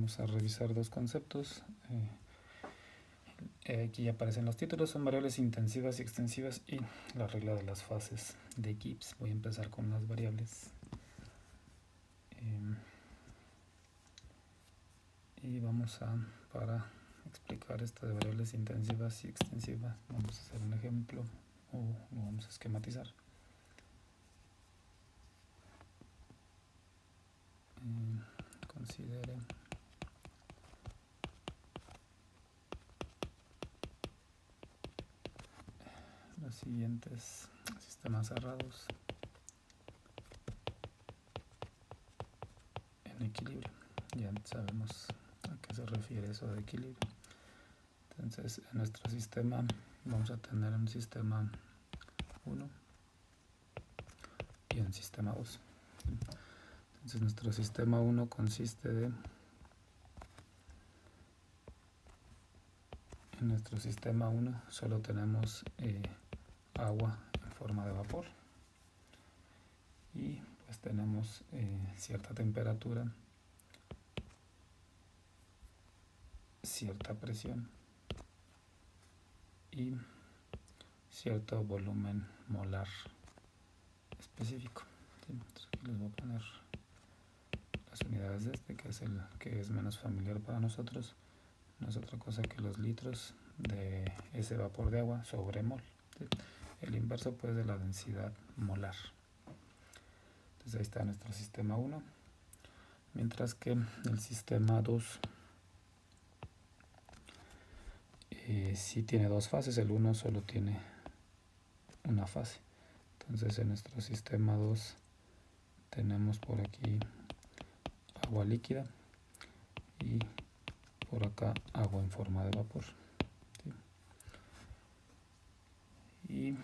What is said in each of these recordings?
vamos a revisar dos conceptos. Aquí ya aparecen los títulos, son variables intensivas y extensivas y la regla de las fases de Gibbs. Voy a empezar con las variables. Y vamos a, para explicar esto de variables intensivas y extensivas, vamos a hacer un ejemplo o lo vamos a esquematizar. Considere los siguientes sistemas cerrados en equilibrio. Ya sabemos a qué se refiere eso de equilibrio. Entonces, en nuestro sistema vamos a tener un sistema 1 y un sistema 2. Entonces, nuestro sistema 1 consiste de... En nuestro sistema 1 solo tenemos agua en forma de vapor y pues tenemos cierta temperatura, cierta presión y cierto volumen molar específico. ¿Sí? Entonces aquí les voy a poner las unidades de este, que es el que es menos familiar para nosotros. No es otra cosa que los litros de ese vapor de agua sobre mol. ¿Sí? El inverso pues de la densidad molar. Entonces ahí está nuestro sistema 1. Mientras que el sistema 2 sí tiene dos fases. El 1 solo tiene una fase. Entonces en nuestro sistema 2 tenemos por aquí agua líquida y por acá agua en forma de vapor. ¿Sí? Y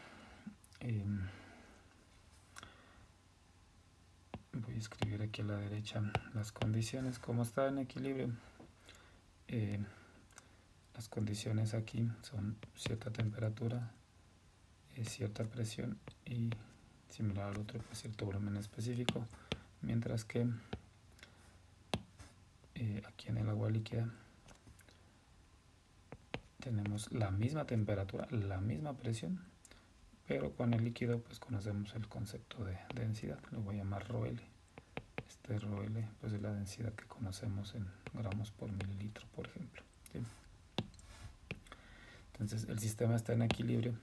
voy a escribir aquí a la derecha las condiciones. Como está en equilibrio, las condiciones aquí son cierta temperatura, cierta presión y, similar al otro, pues cierto volumen específico. Mientras que aquí en el agua líquida tenemos la misma temperatura, la misma presión, pero con el líquido pues conocemos el concepto de densidad. Lo voy a llamar ρL. Este ρL pues es la densidad que conocemos en gramos por mililitro, por ejemplo. ¿Sí? Entonces el sistema está en equilibrio.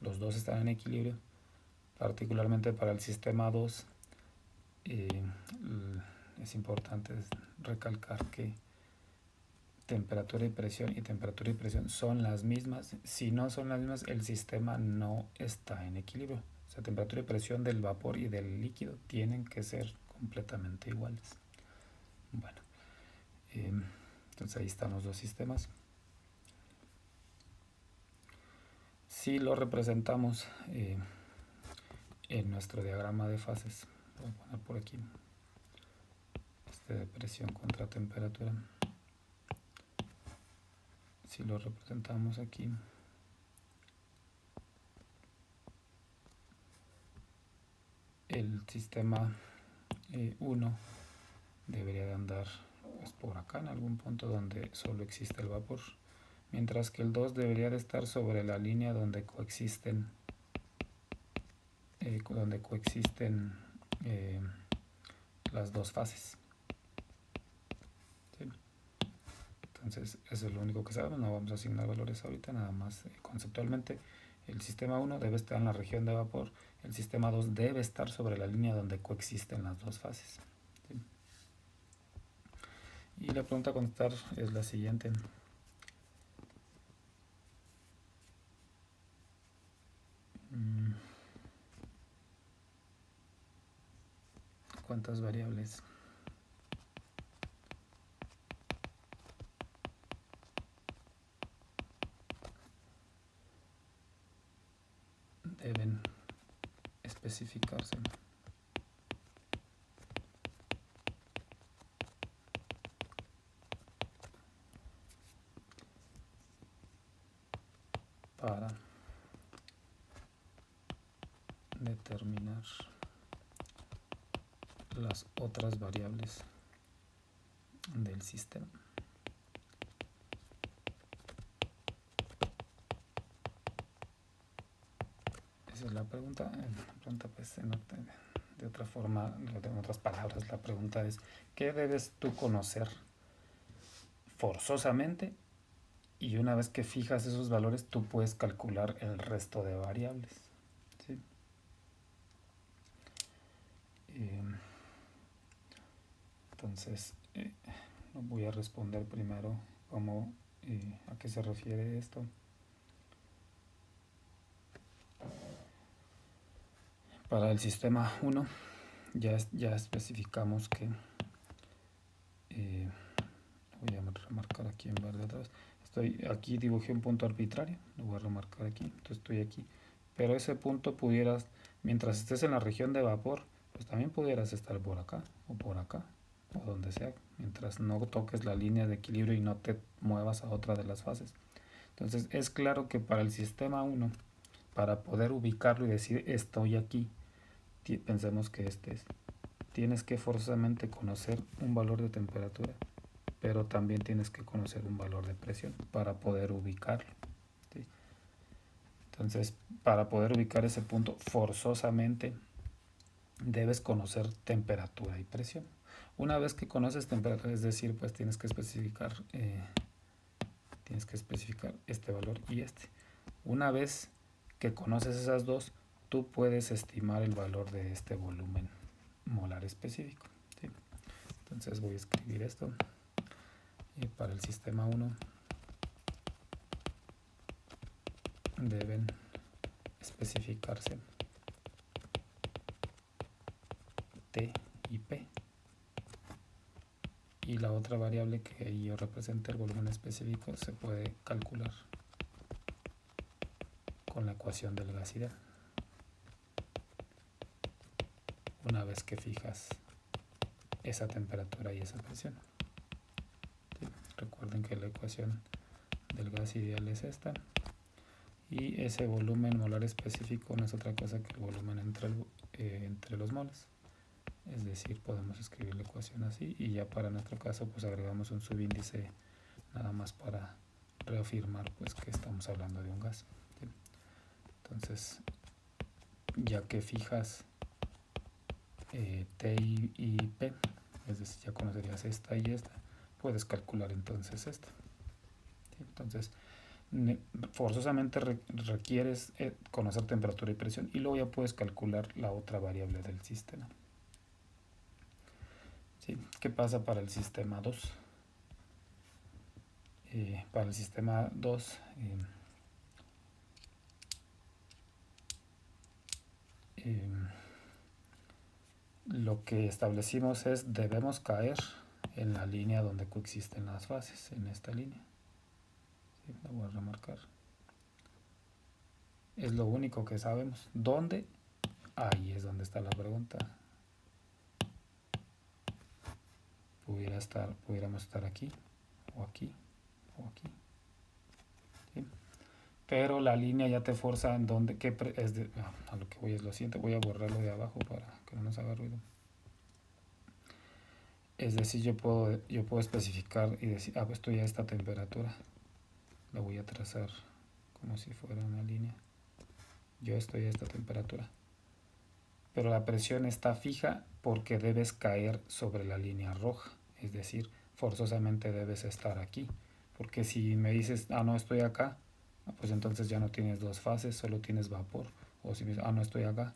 Los dos están en equilibrio. Particularmente para el sistema 2 es importante recalcar que temperatura y presión son las mismas. Si no son las mismas, el sistema no está en equilibrio. O sea, temperatura y presión del vapor y del líquido tienen que ser completamente iguales. Bueno, entonces ahí están los dos sistemas. Si lo representamos en nuestro diagrama de fases, voy a poner por aquí de presión contra temperatura. Si lo representamos aquí, el sistema 1 debería de andar pues, por acá en algún punto donde solo existe el vapor, mientras que el 2 debería de estar sobre la línea donde coexisten las dos fases. ¿Sí? Entonces eso es lo único que sabemos, no vamos a asignar valores ahorita, nada más conceptualmente. El sistema 1 debe estar en la región de vapor, el sistema 2 debe estar sobre la línea donde coexisten las dos fases. ¿Sí? Y la pregunta a contestar es la siguiente. ¿Cuántas variables deben especificarse para determinar las otras variables del sistema. Esa es la pregunta. Pues, de otra forma, en otras palabras, la pregunta es: ¿qué debes tú conocer forzosamente? Y una vez que fijas esos valores, tú puedes calcular el resto de variables. ¿Sí? Entonces, voy a responder primero a qué se refiere esto. Para el sistema 1 ya especificamos que voy a remarcar aquí en verde otra vez. Aquí dibujé un punto arbitrario, lo voy a remarcar aquí, entonces estoy aquí. Pero ese punto mientras estés en la región de vapor, pues también pudieras estar por acá, o donde sea, mientras no toques la línea de equilibrio y no te muevas a otra de las fases. Entonces es claro que para el sistema 1, para poder ubicarlo y decir estoy aquí, pensemos que tienes que forzosamente conocer un valor de temperatura, pero también tienes que conocer un valor de presión para poder ubicarlo. ¿Sí? Entonces, para poder ubicar ese punto, forzosamente debes conocer temperatura y presión. Una vez que conoces temperatura, es decir, pues tienes que especificar este valor y este. Una vez que conoces esas dos, tú puedes estimar el valor de este volumen molar específico. ¿Sí? Entonces voy a escribir esto. Y para el sistema 1 deben especificarse T y P. Y la otra variable que yo represente, el volumen específico, se puede calcular con la ecuación del gas ideal. Una vez que fijas esa temperatura y esa presión. ¿Sí? Recuerden que la ecuación del gas ideal es esta. Y ese volumen molar específico no es otra cosa que el volumen entre los moles. Es decir, podemos escribir la ecuación así y ya para nuestro caso pues agregamos un subíndice nada más para reafirmar pues que estamos hablando de un gas. ¿Sí? Entonces, ya que fijas T y P, es decir, ya conocerías esta y esta, puedes calcular entonces esta. ¿Sí? Entonces, forzosamente requieres conocer temperatura y presión y luego ya puedes calcular la otra variable del sistema. ¿Sí? ¿Qué pasa para el sistema 2? Para el sistema 2 lo que establecimos es debemos caer en la línea donde coexisten las fases, en esta línea. ¿Sí? La voy a remarcar. Es lo único que sabemos. ¿Dónde? Ahí es donde está la pregunta. Pudiéramos estar aquí, o aquí, o aquí. ¿Sí? Pero la línea ya te forza en donde, a lo que voy es lo siguiente, voy a borrarlo de abajo para que no nos haga ruido. Es decir, yo puedo especificar y decir, pues estoy a esta temperatura. La voy a trazar como si fuera una línea. Yo estoy a esta temperatura. Pero la presión está fija porque debes caer sobre la línea roja. Es decir, forzosamente debes estar aquí. Porque si me dices, no estoy acá, pues entonces ya no tienes dos fases, solo tienes vapor. O si me dices, no estoy acá,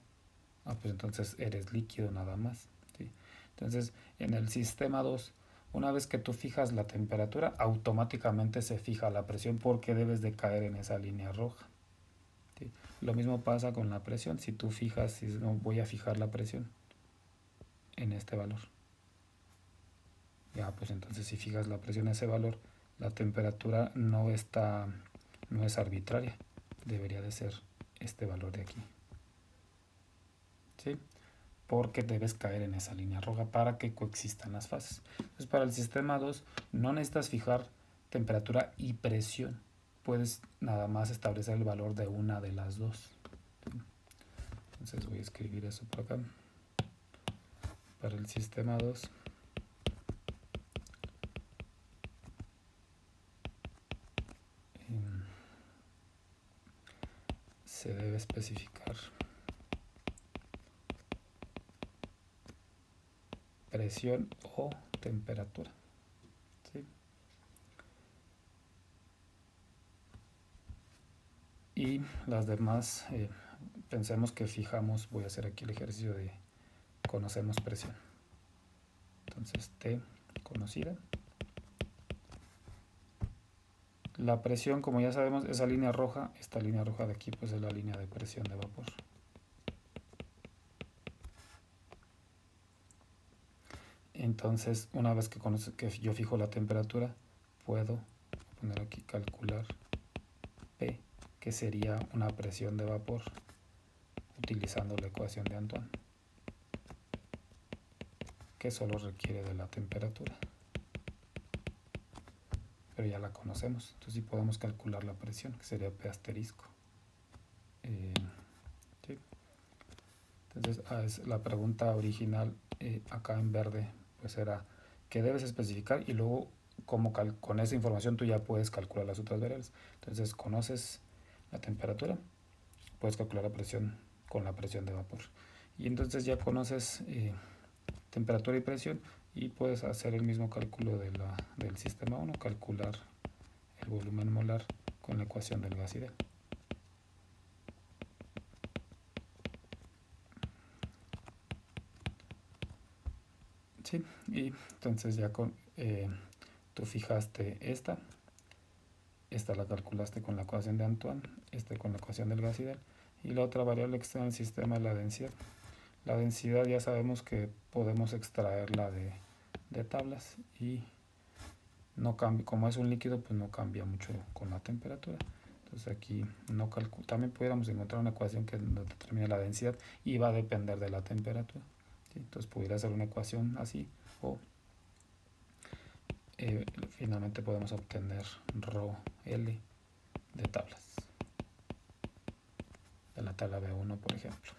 pues entonces eres líquido nada más. ¿Sí? Entonces, en el sistema 2, una vez que tú fijas la temperatura, automáticamente se fija la presión porque debes de caer en esa línea roja. ¿Sí? Lo mismo pasa con la presión. Si tú fijas, voy a fijar la presión en este valor. Ya, pues entonces si fijas la presión en ese valor, la temperatura no es arbitraria. Debería de ser este valor de aquí. ¿Sí? Porque debes caer en esa línea roja para que coexistan las fases. Entonces, para el sistema 2 no necesitas fijar temperatura y presión. Puedes nada más establecer el valor de una de las dos. Entonces voy a escribir eso por acá. para el sistema 2 se debe especificar presión o temperatura, ¿sí? Y las demás, pensemos que fijamos, voy a hacer aquí el ejercicio de conocemos presión. Entonces T conocida. La presión, como ya sabemos, esa línea roja, esta línea roja de aquí pues es la línea de presión de vapor. Entonces, una vez que yo fijo la temperatura, puedo poner aquí calcular P, que sería una presión de vapor, utilizando la ecuación de Antoine, que solo requiere de la temperatura. Pero ya la conocemos, entonces sí podemos calcular la presión, que sería P asterisco. ¿Sí? Entonces, es la pregunta original acá en verde, pues era ¿qué debes especificar? Y luego, con esa información tú ya puedes calcular las otras variables. Entonces, conoces la temperatura, puedes calcular la presión con la presión de vapor. Y entonces ya conoces temperatura y presión y puedes hacer el mismo cálculo del sistema 1, calcular el volumen molar con la ecuación del gas ideal. Sí, y entonces ya tú fijaste esta la calculaste con la ecuación de Antoine, con la ecuación del gas ideal, y la otra variable que está en el sistema es la densidad. La densidad ya sabemos que podemos extraerla de tablas y no cambia, como es un líquido, pues no cambia mucho con la temperatura. Entonces aquí no también pudiéramos encontrar una ecuación que nos determine la densidad y va a depender de la temperatura. ¿Sí? Entonces pudiera ser una ecuación así o finalmente podemos obtener ρ L de tablas, de la tabla B1 por ejemplo.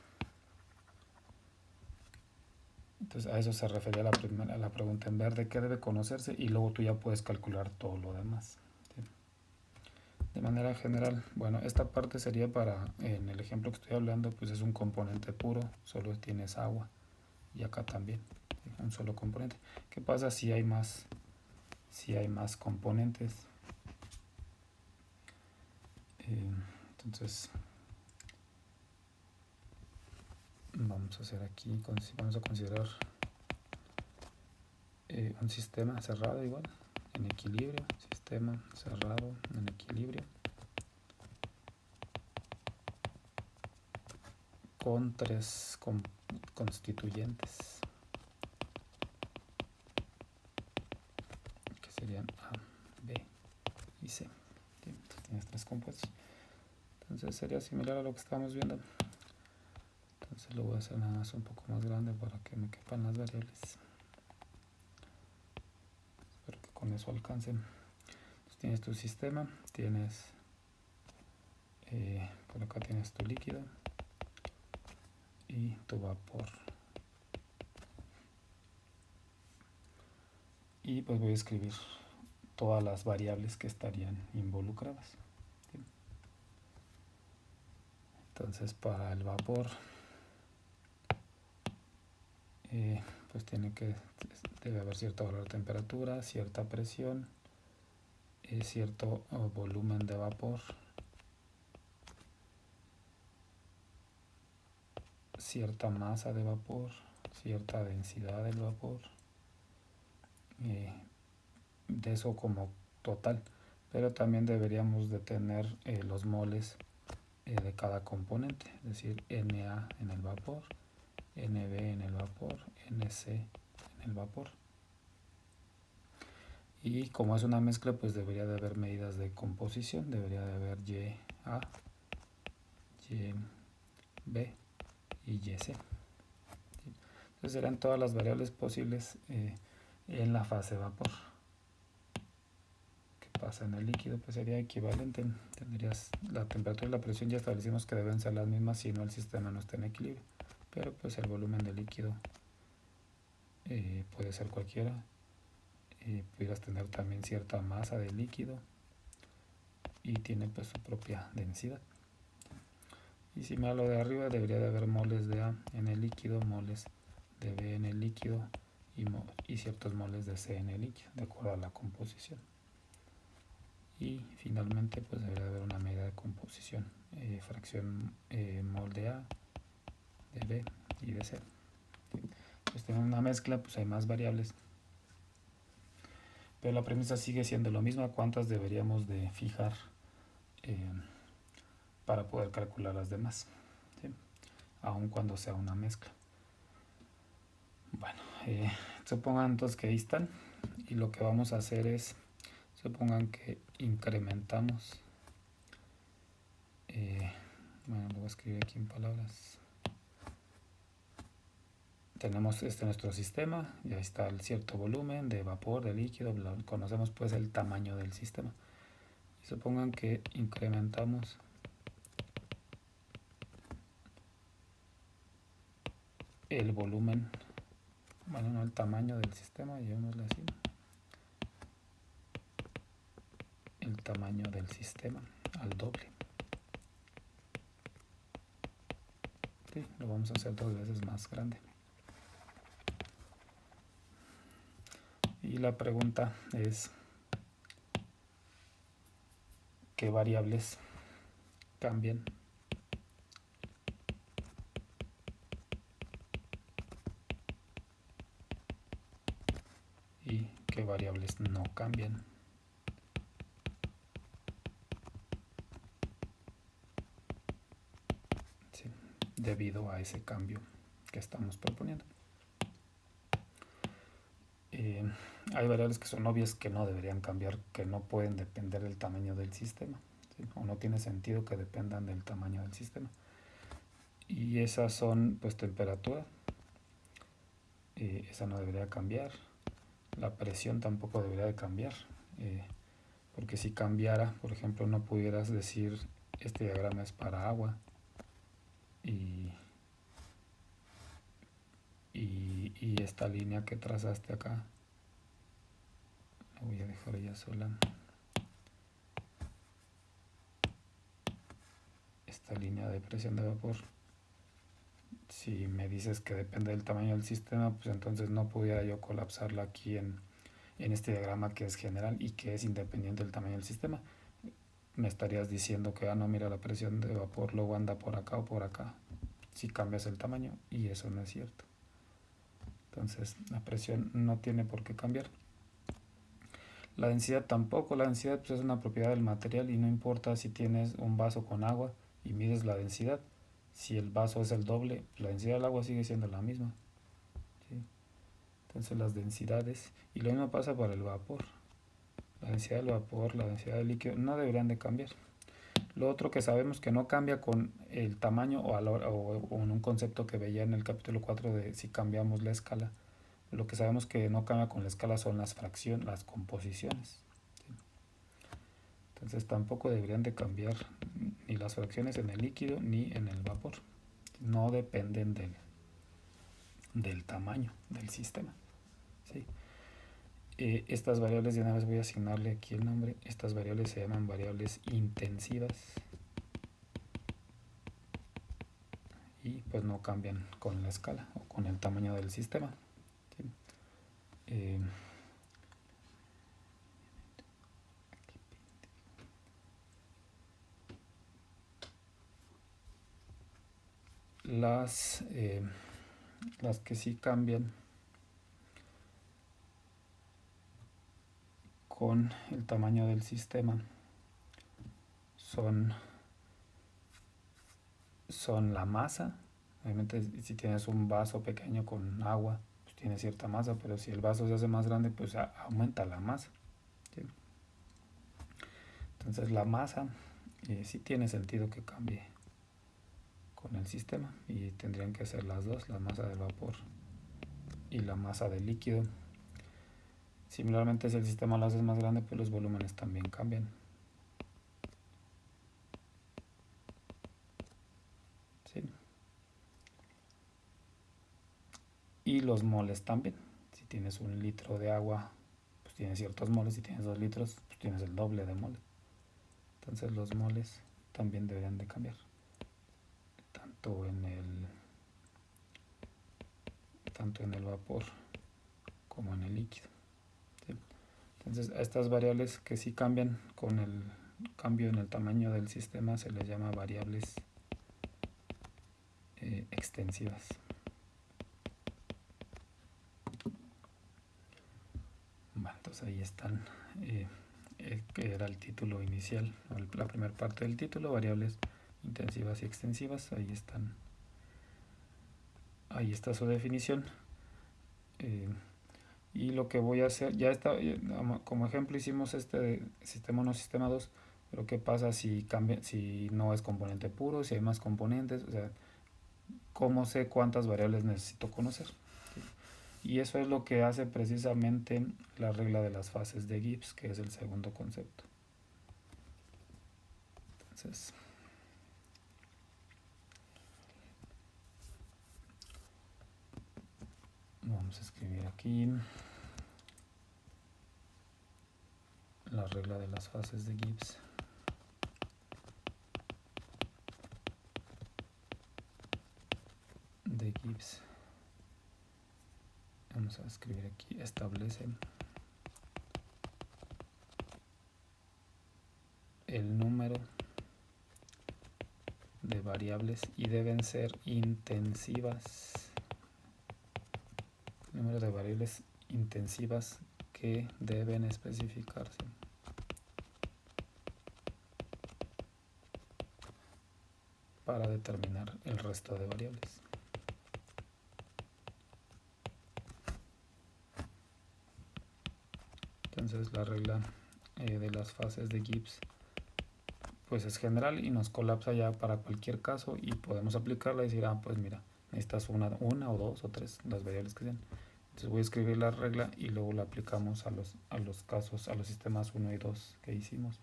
Entonces a eso se refería la pregunta en verde, ¿qué debe conocerse? Y luego tú ya puedes calcular todo lo demás. ¿Sí? De manera general, bueno, esta parte sería en el ejemplo que estoy hablando, pues es un componente puro, solo tienes agua, y acá también, ¿sí? Un solo componente. ¿Qué pasa si hay más componentes? Entonces vamos a hacer aquí, vamos a considerar un sistema cerrado igual, en equilibrio, sistema cerrado en equilibrio, con tres constituyentes, que serían A, B y C. Entonces tienes tres compuestos. Entonces sería similar a lo que estábamos viendo. Entonces lo voy a hacer nada más un poco más grande para que me quepan las variables. Espero que con eso alcancen. Entonces tienes tu sistema, tienes por acá tienes tu líquido y tu vapor. Y pues voy a escribir todas las variables que estarían involucradas. ¿Sí? Entonces para el vapor pues debe haber cierto valor de temperatura, cierta presión, cierto volumen de vapor, cierta masa de vapor, cierta densidad del vapor, de eso como total, pero también deberíamos de tener los moles de cada componente, es decir, Na en el vapor, Nb en el vapor, Nc en el vapor. Y como es una mezcla, pues debería de haber medidas de composición, debería de haber Ya, Yb y Yc. Entonces serán todas las variables posibles en la fase vapor. ¿Qué pasa en el líquido? Pues sería equivalente, tendrías la temperatura y la presión, ya establecimos que deben ser las mismas si no el sistema no está en equilibrio, pero pues el volumen del líquido puede ser cualquiera. Pudieras tener también cierta masa de líquido y tiene pues su propia densidad. Y si me hablo de arriba, debería de haber moles de A en el líquido, moles de B en el líquido y ciertos moles de C en el líquido, de acuerdo a la composición. Y finalmente pues debería de haber una medida de composición, fracción mol de A, de B y de C. Pues tengo una mezcla, pues hay más variables, pero la premisa sigue siendo lo mismo: cuántas deberíamos de fijar para poder calcular las demás, ¿sí? Aun cuando sea una mezcla. Bueno, supongan entonces que ahí están, y lo que vamos a hacer es, supongan que incrementamos, bueno, lo voy a escribir aquí en palabras. Tenemos nuestro sistema, ya está el cierto volumen de vapor, de líquido, conocemos pues el tamaño del sistema. Y supongan que incrementamos el volumen, bueno, no el tamaño del sistema, llamémosle así, el tamaño del sistema al doble. Sí, lo vamos a hacer 2 veces más grande. Y la pregunta es, ¿qué variables cambian? ¿Y qué variables no cambian? Sí, debido a ese cambio que estamos proponiendo. Hay variables que son obvias que no deberían cambiar, que no pueden depender del tamaño del sistema, ¿sí? O no tiene sentido que dependan del tamaño del sistema. Y esas son pues temperatura, esa no debería cambiar. La presión tampoco debería de cambiar, porque si cambiara, por ejemplo, no pudieras decir este diagrama es para agua y esta línea que trazaste acá la voy a dejar ya sola. Esta línea de presión de vapor, si me dices que depende del tamaño del sistema, pues entonces no pudiera yo colapsarla aquí en este diagrama que es general y que es independiente del tamaño del sistema. Me estarías diciendo que, no, mira, la presión de vapor luego anda por acá o por acá si cambias el tamaño, y eso no es cierto. Entonces la presión no tiene por qué cambiar. La densidad tampoco. La densidad pues, es una propiedad del material y no importa si tienes un vaso con agua y mides la densidad. Si el vaso es el doble, la densidad del agua sigue siendo la misma, ¿sí? Entonces las densidades, y lo mismo pasa para el vapor. La densidad del vapor, la densidad del líquido no deberían de cambiar. Lo otro que sabemos que no cambia con el tamaño o en un concepto que veía en el capítulo 4 de si cambiamos la escala. Lo que sabemos que no cambia con la escala son las fracciones, las composiciones, ¿sí? Entonces tampoco deberían de cambiar ni las fracciones en el líquido ni en el vapor. No dependen del tamaño del sistema, ¿sí? Estas variables, de una vez voy a asignarle aquí el nombre. Estas variables se llaman variables intensivas y pues no cambian con la escala o con el tamaño del sistema, ¿sí? Las que sí cambian con el tamaño del sistema son la masa. Obviamente si tienes un vaso pequeño con agua, pues tiene cierta masa, pero si el vaso se hace más grande, pues aumenta la masa, ¿sí? Entonces la masa sí tiene sentido que cambie con el sistema, y tendrían que ser las dos, la masa del vapor y la masa del líquido. Similarmente, si el sistema lo haces más grande, pues los volúmenes también cambian, ¿sí? Y los moles también. tienes 1 litro de agua, pues tienes ciertos moles. Si tienes 2 litros, pues tienes el doble de moles. Entonces los moles también deberían de cambiar, tanto en el vapor como en el líquido, ¿sí? Entonces a estas variables que sí cambian con el cambio en el tamaño del sistema se les llama variables extensivas. Bueno, entonces ahí están, que era el título inicial, la primera parte del título, variables intensivas y extensivas. Ahí están, ahí está su definición. Y lo que voy a hacer, ya está, como ejemplo hicimos este de sistema 1, sistema 2, pero qué pasa si cambia, si no es componente puro, si hay más componentes, o sea, cómo sé cuántas variables necesito conocer, ¿sí? Y eso es lo que hace precisamente la regla de las fases de Gibbs, que es el segundo concepto. Entonces, vamos a escribir aquí la regla de las fases de Gibbs. Vamos a escribir aquí, establece el número de variables y deben ser intensivas. Número de variables intensivas que deben especificarse para determinar el resto de variables. Entonces la regla de las fases de Gibbs pues es general y nos colapsa ya para cualquier caso, y podemos aplicarla y decir, pues mira, necesitas una o dos o tres, las variables que sean. Entonces voy a escribir la regla y luego la aplicamos a los casos, a los sistemas 1 y 2 que hicimos.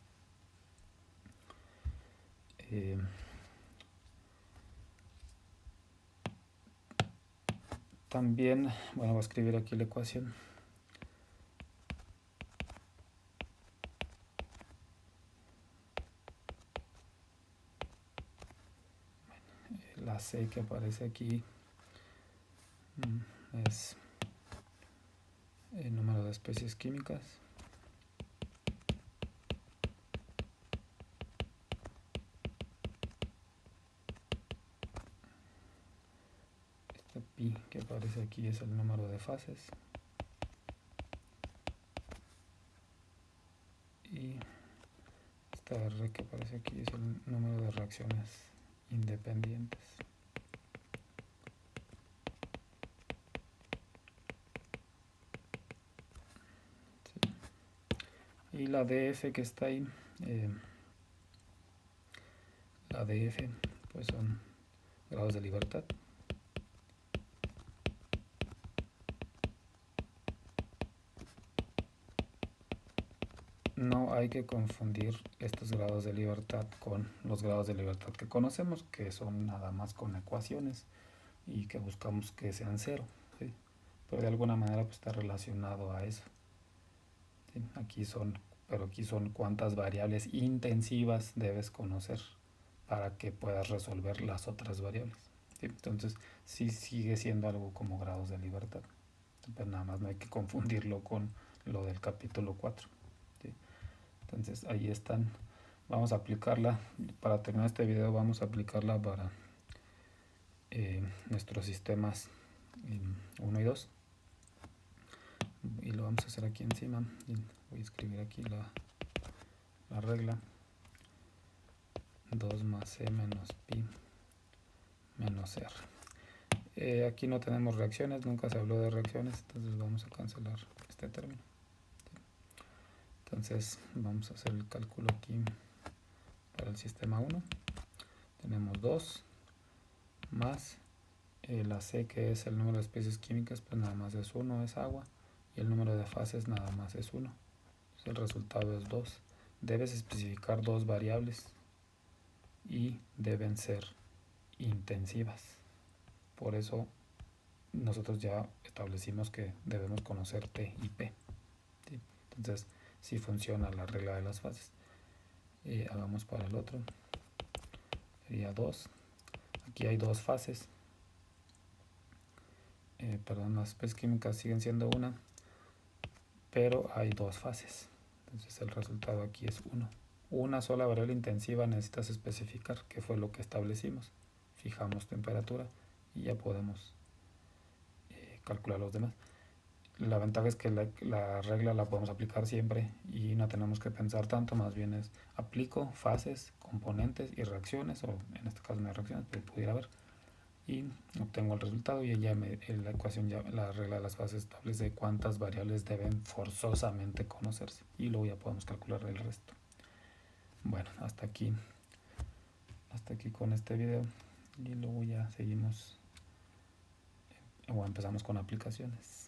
También, bueno, voy a escribir aquí la ecuación. La C que aparece aquí es el número de especies químicas. Este pi que aparece aquí es el número de fases. Y esta R que aparece aquí es el número de reacciones independientes. Y la DF que está ahí, la DF pues son grados de libertad. No hay que confundir estos grados de libertad con los grados de libertad que conocemos, que son nada más con ecuaciones y que buscamos que sean cero, ¿sí? Pero de alguna manera pues está relacionado a eso, ¿sí? Aquí son cuántas variables intensivas debes conocer para que puedas resolver las otras variables, ¿sí? Entonces sí sigue siendo algo como grados de libertad, pero nada más no hay que confundirlo con lo del capítulo 4, ¿sí? Entonces ahí están, vamos a aplicarla, para terminar este video vamos a aplicarla para nuestros sistemas 1 y 2, y lo vamos a hacer aquí encima. Voy a escribir aquí la regla 2 más C menos pi menos R. Aquí no tenemos reacciones, nunca se habló de reacciones, entonces vamos a cancelar este término. Entonces vamos a hacer el cálculo aquí para el sistema 1. Tenemos 2 más la C, que es el número de especies químicas, pues nada más es 1, es agua, y el número de fases nada más es 1. Entonces el resultado es 2. Debes especificar 2 variables y deben ser intensivas. Por eso nosotros ya establecimos que debemos conocer T y P, ¿sí? Entonces sí funciona la regla de las fases. Hagamos para el otro, sería 2. Aquí hay dos fases, perdón, las especies químicas siguen siendo una, pero hay dos fases. Entonces el resultado aquí es 1. Una sola variable intensiva necesitas especificar, que fue lo que establecimos. Fijamos temperatura y ya podemos calcular los demás. La ventaja es que la regla la podemos aplicar siempre y no tenemos que pensar tanto, más bien es aplico fases, componentes y reacciones, o en este caso no hay reacciones, pero pudiera haber, y obtengo el resultado y ella la ecuación, ya la regla de las fases establece cuántas variables deben forzosamente conocerse y luego ya podemos calcular el resto. Bueno, hasta aquí con este video y luego ya seguimos o empezamos con aplicaciones.